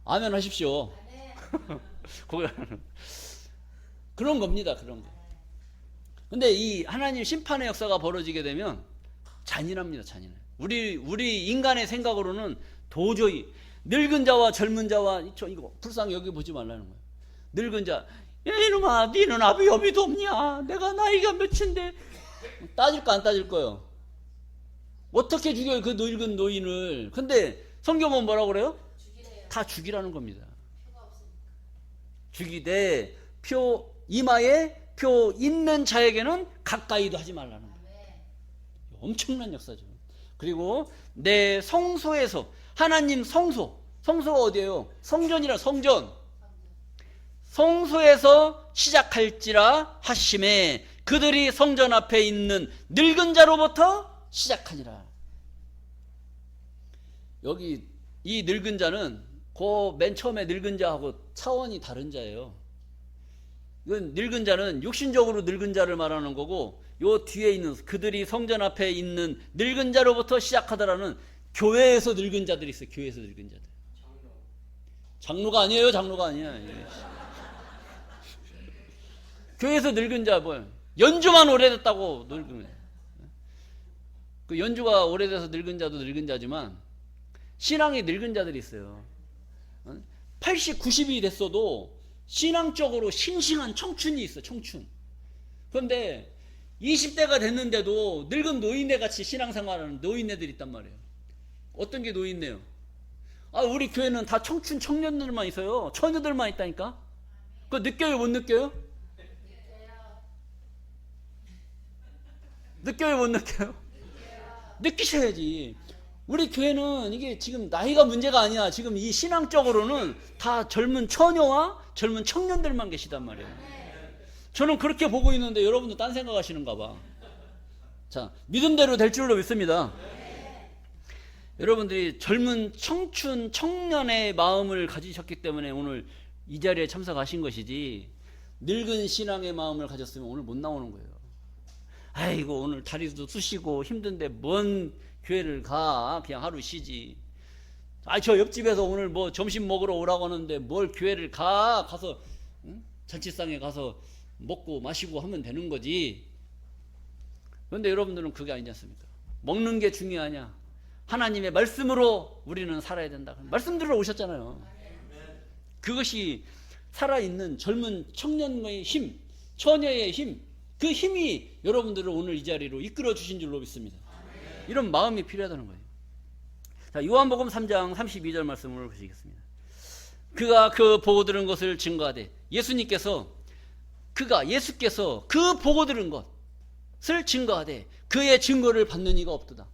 아멘 하십시오. 그런 겁니다, 그런 거. 근데 이 하나님 심판의 역사가 벌어지게 되면 잔인합니다, 잔인해. 우리 인간의 생각으로는 도저히 늙은 자와 젊은 자와 이거 불쌍히 여기 보지 말라는 거예요. 늙은 자, 이놈아, 니는 아비 여비도 없냐? 내가 나이가 몇인데 따질까 안 따질 거예요? 어떻게 죽여요, 그 늙은 노인을? 근데 성경은 뭐라고 그래요? 다 죽이라는 겁니다. 죽이되 표 이마에 표 있는 자에게는 가까이도 하지 말라는 거예요. 엄청난 역사죠. 그리고 내 성소에서, 하나님 성소가 어디예요? 성전이라, 성전. 성소에서 시작할지라 하심에 그들이 성전 앞에 있는 늙은 자로부터 시작하니라. 여기 이 늙은 자는 그 맨 처음에 늙은 자하고 차원이 다른 자예요. 이건 늙은 자는 육신적으로 늙은 자를 말하는 거고, 요 뒤에 있는 그들이 성전 앞에 있는 늙은 자로부터 시작하더라는 교회에서 늙은 자들이 있어요. 교회에서 늙은 자들. 장로가 아니에요. 장로가 아니야. 교회에서 늙은 자 뭐예요? 연주만 오래됐다고 늙은 거예요. 그 연주가 오래돼서 늙은 자도 늙은 자지만 신앙이 늙은 자들이 있어요. 80, 90이 됐어도 신앙적으로 싱싱한 청춘이 있어. 청춘. 그런데 20대가 됐는데도 늙은 노인네 같이 신앙생활하는 노인네들이 있단 말이에요. 어떤 게 노인네요? 우리 교회는 다 청춘 청년들만 있어요. 처녀들만 있다니까. 그거 느껴요, 못 느껴요? 느껴요, 못 느껴요? 느끼셔야지. 우리 교회는 이게 지금 나이가 문제가 아니야. 지금 이 신앙적으로는 다 젊은 처녀와 젊은 청년들만 계시단 말이에요. 저는 그렇게 보고 있는데 여러분도 딴 생각하시는가 봐. 자, 믿음대로 될 줄로 믿습니다. 여러분들이 젊은 청춘 청년의 마음을 가지셨기 때문에 오늘 이 자리에 참석하신 것이지, 늙은 신앙의 마음을 가졌으면 오늘 못 나오는 거예요. 아이고 오늘 다리도 쑤시고 힘든데 뭔 교회를 가, 그냥 하루 쉬지. 저 옆집에서 오늘 뭐 점심 먹으러 오라고 하는데 뭘 교회를 가서 잔치상에 가서 먹고 마시고 하면 되는 거지. 그런데 여러분들은 그게 아니지 않습니까? 먹는 게 중요하냐? 하나님의 말씀으로 우리는 살아야 된다. 말씀 들으러 오셨잖아요. 그것이 살아있는 젊은 청년의 힘, 처녀의 힘, 그 힘이 여러분들을 오늘 이 자리로 이끌어 주신 줄로 믿습니다. 이런 마음이 필요하다는 거예요. 자, 요한복음 3장 32절 말씀을 보시겠습니다. 그가 그 보고 들은 것을 증거하되, 예수께서 그 보고 들은 것을 증거하되 그의 증거를 받는 이가 없도다.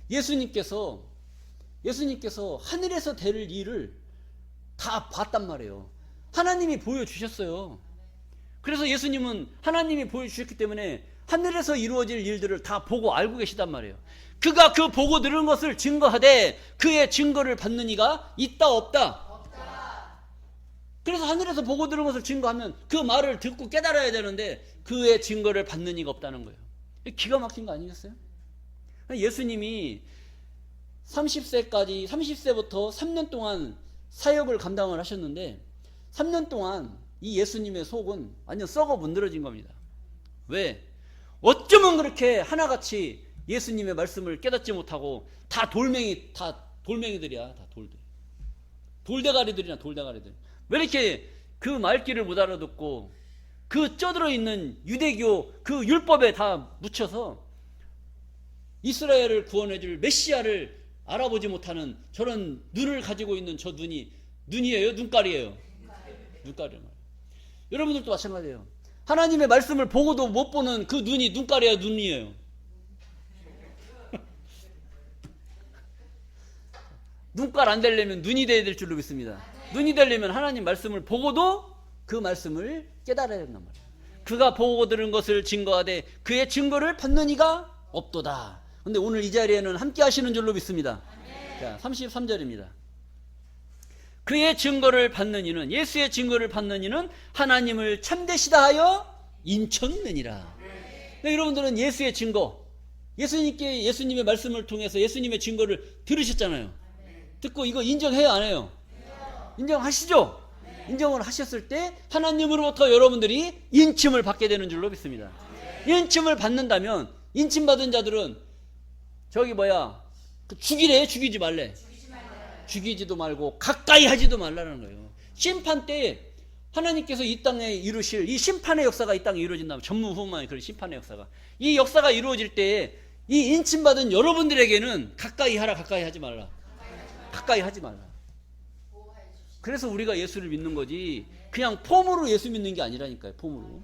예수님께서 하늘에서 될 일을 다 봤단 말이에요. 하나님이 보여주셨어요. 그래서 예수님은 하나님이 보여주셨기 때문에 하늘에서 이루어질 일들을 다 보고 알고 계시단 말이에요. 그가 그 보고 들은 것을 증거하되 그의 증거를 받는 이가 있다 없다? 그래서 하늘에서 보고 들은 것을 증거하면 그 말을 듣고 깨달아야 되는데 그의 증거를 받는 이가 없다는 거예요. 기가 막힌 거 아니겠어요? 예수님이 30세부터 3년 동안 사역을 감당을 하셨는데 3년 동안 이 예수님의 속은 완전 썩어 문드러진 겁니다. 왜? 어쩌면 그렇게 하나같이 예수님의 말씀을 깨닫지 못하고 다 돌멩이들이야. 다 돌대가리들이나 돌대가리들. 왜 이렇게 그 말귀를 못 알아듣고 그 쪄들어 있는 유대교 그 율법에 다 묻혀서 이스라엘을 구원해줄 메시아를 알아보지 못하는 저런 눈을 가지고 있는 저 눈이에요? 눈깔이에요? 눈깔이에요. 여러분들도 마찬가지예요. 하나님의 말씀을 보고도 못 보는 그 눈이 눈깔이에요? 눈이에요? 눈깔 안 되려면 눈이 돼야 될 줄로 믿습니다. 눈이 되려면 하나님 말씀을 보고도 그 말씀을 깨달아야 된단 말이에요. 그가 보고 들은 것을 증거하되 그의 증거를 받는 이가 없도다. 근데 오늘 이 자리에는 함께 하시는 줄로 믿습니다. 자, 33절입니다. 그의 증거를 받는 이는, 예수의 증거를 받는 이는 하나님을 참되시다 하여 인쳤느니라. 네, 여러분들은 예수의 증거, 예수님의 말씀을 통해서 예수님의 증거를 들으셨잖아요. 듣고 이거 인정해요, 안 해요? 인정하시죠? 인정을 하셨을 때 하나님으로부터 여러분들이 인침을 받게 되는 줄로 믿습니다. 인침을 받는다면 인침받은 자들은 죽이래? 죽이지 말래? 죽이지도 말고 가까이 하지도 말라는 거예요. 심판 때 하나님께서 이 땅에 이루실 이 심판의 역사가 이 땅에 이루어진다면, 전무후무한 그런 심판의 역사가, 이 역사가 이루어질 때 이 인침받은 여러분들에게는 가까이 하라, 가까이 하지 말라. 가까이 하지 말라. 그래서 우리가 예수를 믿는 거지 그냥 폼으로 예수 믿는 게 아니라니까요. 폼으로.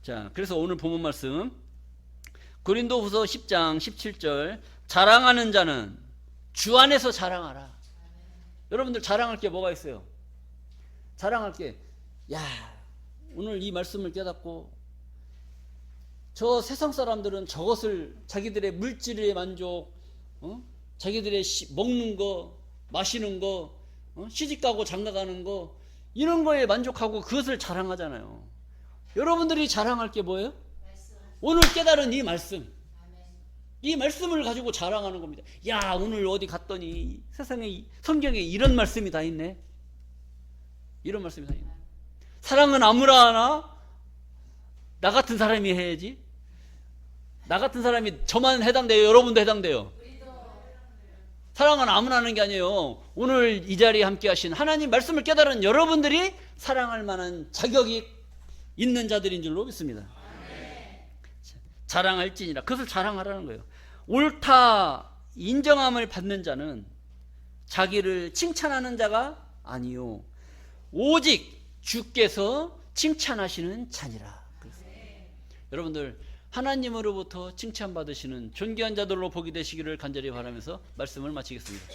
자, 그래서 오늘 본문 말씀 고린도후서 10장 17절, 자랑하는 자는 주 안에서 자랑하라. 여러분들 자랑할 게 뭐가 있어요? 자랑할 게, 오늘 이 말씀을 깨닫고 저 세상 사람들은 저것을 자기들의 물질의 만족, 자기들의 먹는 거, 마시는 거, 시집가고 장가가는 거, 이런 거에 만족하고 그것을 자랑하잖아요. 여러분들이 자랑할 게 뭐예요? 오늘 깨달은 이 말씀, 이 말씀을 가지고 자랑하는 겁니다. 오늘 어디 갔더니 세상에, 성경에 이런 말씀이 다 있네. 이런 말씀이 다 있네. 사랑은 아무나 하나 나 같은 사람이 해야지. 나 같은 사람이 저만 해당돼요? 여러분도 해당돼요? 사랑은 아무나 하는 게 아니에요. 오늘 이 자리에 함께 하신 하나님 말씀을 깨달은 여러분들이 사랑할 만한 자격이 있는 자들인 줄로 믿습니다. 자랑할지니라. 그것을 자랑하라는 거예요. 옳다 인정함을 받는 자는 자기를 칭찬하는 자가 아니요 오직 주께서 칭찬하시는 자니라. 여러분들 하나님으로부터 칭찬받으시는 존귀한 자들로 보게 되시기를 간절히 바라면서 말씀을 마치겠습니다.